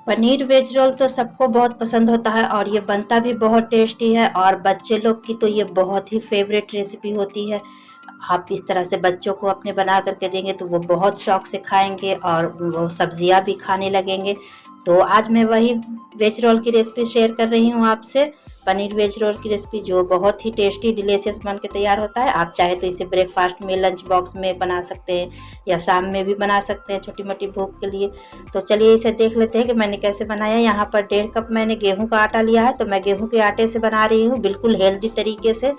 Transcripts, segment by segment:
Paneer veg roll तो सबको बहुत पसंद होता है और ये बनता भी बहुत टेस्टी है, और बच्चे लोग की तो ये बहुत ही फेवरेट रेसिपी होती है। आप इस तरह से बच्चों को अपने बना करके देंगे तो वो बहुत शौक से खाएंगे और वो सब्जियां भी खाने लगेंगे। तो आज मैं वही वेज रोल की रेसिपी शेयर कर रही हूँ आपसे। पनीर वेज रोल की रेसिपी जो बहुत ही टेस्टी डिलीशियस बन के तैयार होता है। आप चाहे तो इसे ब्रेकफास्ट में, लंच बॉक्स में बना सकते हैं या शाम में भी बना सकते हैं छोटी मोटी भूख के लिए। तो चलिए इसे देख लेते हैं कि मैंने कैसे बनाया। यहाँ पर 1.5 कप मैंने गेहूं का आटा लिया है, तो मैं गेहूं के आटे से बना रही हूँ बिल्कुल हेल्दी तरीके से।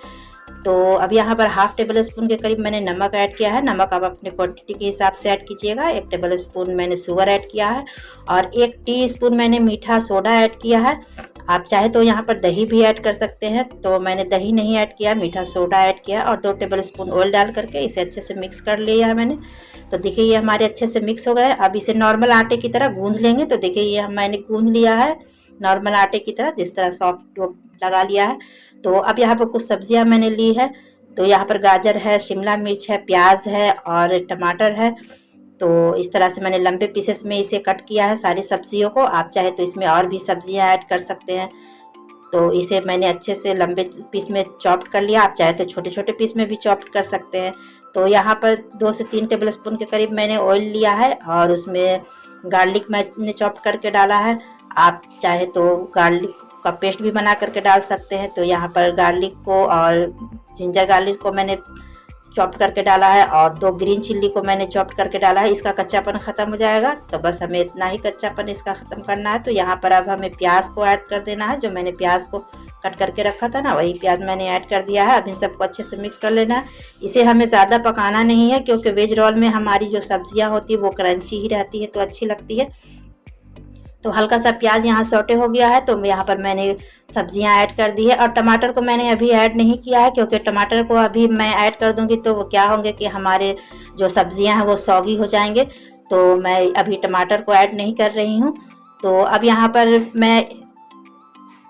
तो अब यहाँ पर हाफ टेबल स्पून के करीब मैंने नमक ऐड किया है। नमक आप अपने क्वांटिटी के हिसाब से ऐड कीजिएगा। 1 टेबल स्पून मैंने शुगर ऐड किया है और 1 टीस्पून मैंने मीठा सोडा ऐड किया है। आप चाहे तो यहाँ पर दही भी ऐड कर सकते हैं, तो मैंने दही नहीं ऐड किया, मीठा सोडा ऐड किया और 2 टेबल स्पून ऑयल डाल करके इसे अच्छे से मिक्स कर लिया है मैंने। तो देखिए ये हमारे अच्छे से मिक्स हो गए। अब इसे नॉर्मल आटे की तरह गूंद लेंगे। तो देखिए ये मैंने गूंद लिया है नॉर्मल आटे की तरह, जिस तरह सॉफ्ट लगा लिया है। तो अब यहाँ पर कुछ सब्जियां मैंने ली है। तो यहाँ पर गाजर है, शिमला मिर्च है, प्याज है और टमाटर है। तो इस तरह से मैंने लंबे पीसेस में इसे कट किया है सारी सब्जियों को। आप चाहे तो इसमें और भी सब्जियां ऐड कर सकते हैं। तो इसे मैंने अच्छे से लंबे पीस में चॉप्ड कर लिया। आप चाहे तो छोटे छोटे पीस में भी चॉप्ड कर सकते हैं। तो यहाँ पर 2 से 3 टेबल स्पून के करीब मैंने ऑयल लिया है और उसमें गार्लिक मैंने चॉप्ड करके डाला है। आप चाहे तो गार्लिक का पेस्ट भी बना करके डाल सकते हैं। तो यहाँ पर गार्लिक को और जिंजर गार्लिक को मैंने चॉप करके डाला है और 2 ग्रीन चिल्ली को मैंने चॉप करके डाला है। इसका कच्चापन ख़त्म हो जाएगा, तो बस हमें इतना ही कच्चापन इसका ख़त्म करना है। तो यहाँ पर अब हमें प्याज को ऐड कर देना है। जो मैंने प्याज को कट करके रखा था ना, वही प्याज मैंने ऐड कर दिया है। अब इन सबको अच्छे से मिक्स कर लेना है। इसे हमें ज़्यादा पकाना नहीं है, क्योंकि वेज रोल में हमारी जो सब्जियाँ होती है वो क्रंची ही रहती है तो अच्छी लगती है। तो हल्का सा प्याज यहाँ सौटे हो गया है, तो यहाँ पर मैंने सब्जियां ऐड कर दी है। और टमाटर को मैंने अभी ऐड नहीं किया है, क्योंकि टमाटर को अभी मैं ऐड कर दूंगी तो वो क्या होंगे कि हमारे जो सब्जियां हैं वो सौगी हो जाएंगे। तो मैं अभी टमाटर को ऐड नहीं कर रही हूँ। तो अब यहाँ पर मैं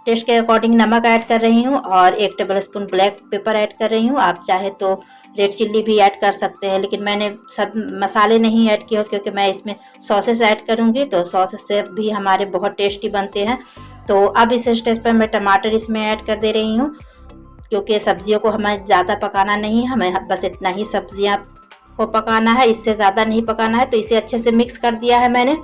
टेस्ट के अकॉर्डिंग नमक ऐड कर रही हूँ और 1 table spoon black pepper add कर रही हूँ। आप चाहे तो रेड चिल्ली भी ऐड कर सकते हैं, लेकिन मैंने सब मसाले नहीं ऐड किए, क्योंकि मैं इसमें सॉसेस ऐड करूँगी। तो सॉसेस से भी हमारे बहुत टेस्टी बनते हैं। तो अब इस स्टेज पर मैं टमाटर इसमें ऐड कर दे रही हूँ, क्योंकि सब्जियों को हमें ज़्यादा पकाना नहीं है, हमें बस इतना ही सब्जियाँ को पकाना है, इससे ज़्यादा नहीं पकाना है। तो इसे अच्छे से मिक्स कर दिया है मैंने।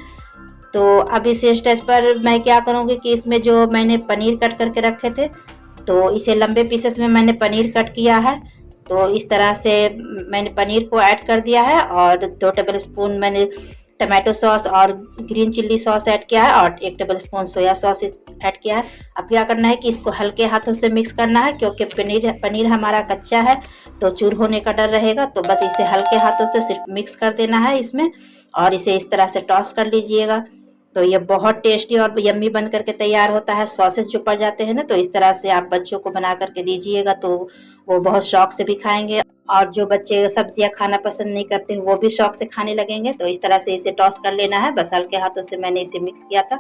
तो अब इस स्टेज पर मैं क्या करूँगी कि इसमें जो मैंने पनीर कट करके रखे थे, तो इसे लंबे पीसेस में मैंने पनीर कट किया है। तो इस तरह से मैंने पनीर को ऐड कर दिया है और 2 टेबल स्पून मैंने टमाटो सॉस और ग्रीन चिल्ली सॉस ऐड किया है और 1 table spoon soya sauce add किया है। अब क्या करना है कि इसको हल्के हाथों से मिक्स करना है, क्योंकि पनीर हमारा कच्चा है तो चूर होने का डर रहेगा। तो बस इसे हल्के हाथों से सिर्फ मिक्स कर देना है इसमें, और इसे इस तरह से टॉस कर लीजिएगा। तो ये बहुत टेस्टी और यम्मी बन करके तैयार होता है। सॉसेस जो पड़ जाते हैं ना, तो इस तरह से आप बच्चों को बना करके दीजिएगा तो वो बहुत शौक से भी खाएंगे, और जो बच्चे सब्जियां खाना पसंद नहीं करते वो भी शौक से खाने लगेंगे। तो इस तरह से इसे टॉस कर लेना है। बस हल्के हाथों से मैंने इसे मिक्स किया था।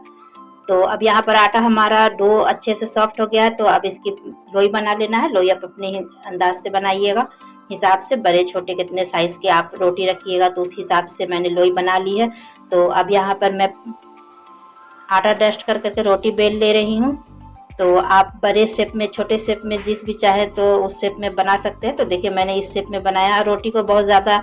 तो अब यहाँ पर आटा हमारा डो अच्छे से सॉफ्ट हो गया है। तो अब इसकी लोई बना लेना है। लोई आप अपने अंदाज से बनाइएगा, हिसाब से, बड़े छोटे कितने साइज के आप रोटी रखिएगा तो उस हिसाब से मैंने लोई बना ली है। तो अब यहाँ पर मैं आटा डस्ट कर करके रोटी बेल ले रही हूँ। तो आप बड़े शेप में, छोटे शेप में, जिस भी चाहे तो उस शेप में बना सकते हैं। तो देखिए मैंने इस शेप में बनाया। रोटी को बहुत ज़्यादा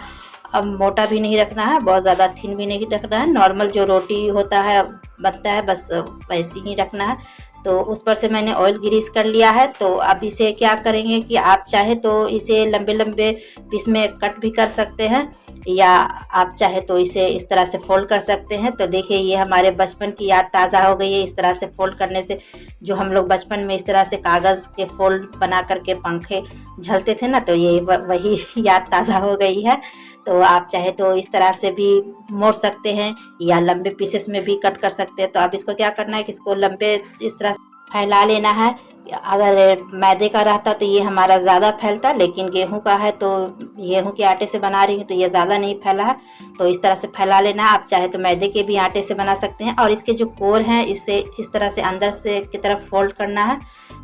अब मोटा भी नहीं रखना है, बहुत ज़्यादा थिन भी नहीं रखना है। नॉर्मल जो रोटी होता है बनता है बस वैसे ही रखना है। तो उस पर से मैंने ऑयल ग्रीस कर लिया है। तो अब इसे क्या करेंगे कि आप चाहे तो इसे लंबे लंबे पीस में कट भी कर सकते हैं, या आप चाहे तो इसे इस तरह से फोल्ड कर सकते हैं। तो देखिए ये हमारे बचपन की याद ताज़ा हो गई है। इस तरह से फोल्ड करने से, जो हम लोग बचपन में इस तरह से कागज़ के फोल्ड बना करके पंखे झलते थे ना, तो ये वही याद ताज़ा हो गई है। तो आप चाहे तो इस तरह से भी मोड़ सकते हैं या लंबे पीसेस में भी कट कर सकते हैं। तो आप इसको क्या करना है कि इसको लंबे इस तरह से फैला लेना है। अगर मैदे का रहता तो ये हमारा ज़्यादा फैलता, लेकिन गेहूं का है तो गेहूं के आटे से बना रही हूँ तो ये ज़्यादा नहीं फैला है। तो इस तरह से फैला लेना है। आप चाहे तो मैदे के भी आटे से बना सकते हैं। और इसके जो कोर हैं इसे इस तरह से अंदर से की तरफ फोल्ड करना है।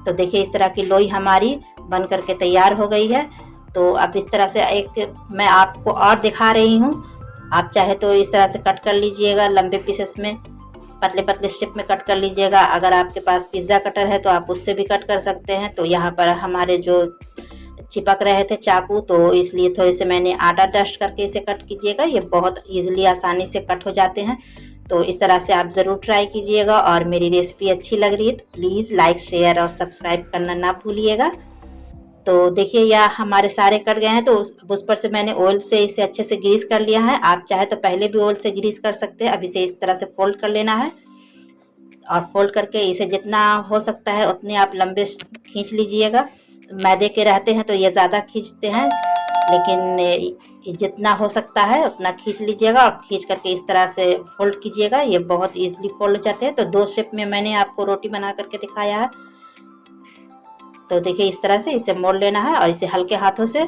तो देखिए इस तरह की लोई हमारी बन करके तैयार हो गई है। तो अब इस तरह से एक मैं आपको और दिखा रही हूँ। आप चाहे तो इस तरह से कट कर लीजिएगा लंबे पीसेस में पतले पतले स्ट्रिप में कट कर लीजिएगा। अगर आपके पास पिज़्ज़ा कटर है तो आप उससे भी कट कर सकते हैं। तो यहाँ पर हमारे जो चिपक रहे थे चाकू, तो इसलिए थोड़े से मैंने आटा डस्ट करके इसे कट कीजिएगा। ये बहुत ईजिली आसानी से कट हो जाते हैं। तो इस तरह से आप ज़रूर ट्राई कीजिएगा। और मेरी रेसिपी अच्छी लग रही है तो प्लीज़ लाइक, शेयर और सब्सक्राइब करना ना भूलिएगा। तो देखिए यह हमारे सारे कट गए हैं। तो उस पर से मैंने ऑयल से इसे अच्छे से ग्रीस कर लिया है। आप चाहे तो पहले भी ऑयल से ग्रीस कर सकते हैं। अब इसे इस तरह से फोल्ड कर लेना है और फोल्ड करके इसे जितना हो सकता है उतने आप लंबे खींच लीजिएगा। मैदे के रहते हैं तो ये ज़्यादा खींचते हैं, लेकिन जितना हो सकता है उतना खींच लीजिएगा और खींच करके इस तरह से फोल्ड कीजिएगा। ये बहुत ईजिली फोल्ड हो जाते हैं। तो 2 शेप में मैंने आपको रोटी बना करके दिखाया है। तो देखिए इस तरह से इसे मोड़ लेना है और इसे हल्के हाथों से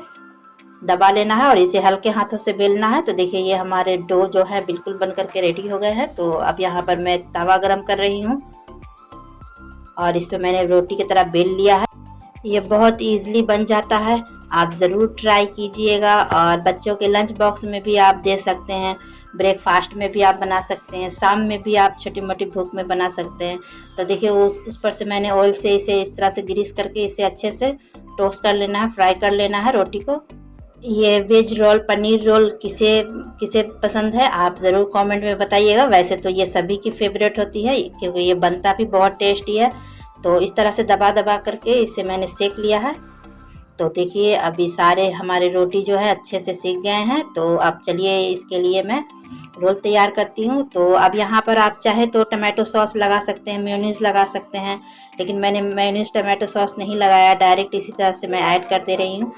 दबा लेना है और इसे हल्के हाथों से बेलना है। तो देखिए ये हमारे डो जो है बिल्कुल बन करके रेडी हो गए हैं। तो अब यहाँ पर मैं तवा गरम कर रही हूँ और इस पर मैंने रोटी की तरह बेल लिया है। ये बहुत ईजिली बन जाता है, आप ज़रूर ट्राई कीजिएगा। और बच्चों के लंच बॉक्स में भी आप दे सकते हैं, ब्रेकफास्ट में भी आप बना सकते हैं, शाम में भी आप छोटी मोटी भूख में बना सकते हैं। तो देखिए उस पर से मैंने ऑयल से इसे इस तरह से ग्रीस करके इसे अच्छे से टोस्ट कर लेना है, फ्राई कर लेना है रोटी को। ये वेज रोल, पनीर रोल किसे किसे पसंद है आप ज़रूर कमेंट में बताइएगा। वैसे तो ये सभी की फेवरेट होती है क्योंकि ये बनता भी बहुत टेस्टी है। तो इस तरह से दबा दबा करके इसे मैंने सेक लिया है। तो देखिए अभी सारे हमारे रोटी जो है अच्छे से सेक गए हैं। तो अब चलिए इसके लिए मैं रोल तैयार करती हूँ। तो अब यहाँ पर आप चाहे तो टमाटो सॉस लगा सकते हैं, मेयोनीज लगा सकते हैं, लेकिन मैंने मेयोनीज टमाटो सॉस नहीं लगाया, डायरेक्ट इसी तरह से मैं ऐड कर दे रही हूँ।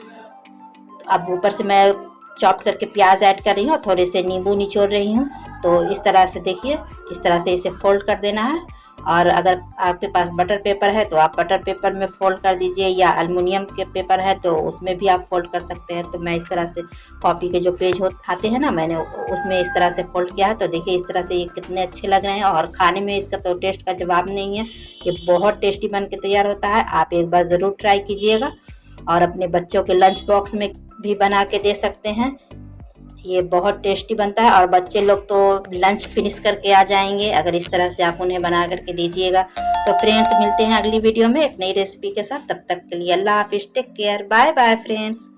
अब ऊपर से मैं चॉप करके प्याज ऐड कर रही हूँ और थोड़े से नींबू निचोड़ रही हूँ। तो इस तरह से देखिए इस तरह से इसे फोल्ड कर देना है। और अगर आपके पास बटर पेपर है तो आप बटर पेपर में फ़ोल्ड कर दीजिए, या एल्युमिनियम के पेपर है तो उसमें भी आप फ़ोल्ड कर सकते हैं। तो मैं इस तरह से कॉपी के जो पेज आते हैं ना, मैंने उसमें इस तरह से फ़ोल्ड किया है। तो देखिए इस तरह से ये कितने अच्छे लग रहे हैं और खाने में इसका तो टेस्ट का जवाब नहीं है। ये बहुत टेस्टी बन के तैयार होता है, आप एक बार ज़रूर ट्राई कीजिएगा। और अपने बच्चों के लंच बॉक्स में भी बना के दे सकते हैं। ये बहुत टेस्टी बनता है और बच्चे लोग तो लंच फिनिश करके आ जाएंगे अगर इस तरह से आप उन्हें बना करके दीजिएगा। तो फ्रेंड्स मिलते हैं अगली वीडियो में एक नई रेसिपी के साथ। तब तक के लिए अल्लाह हाफिज़, take care, bye bye friends.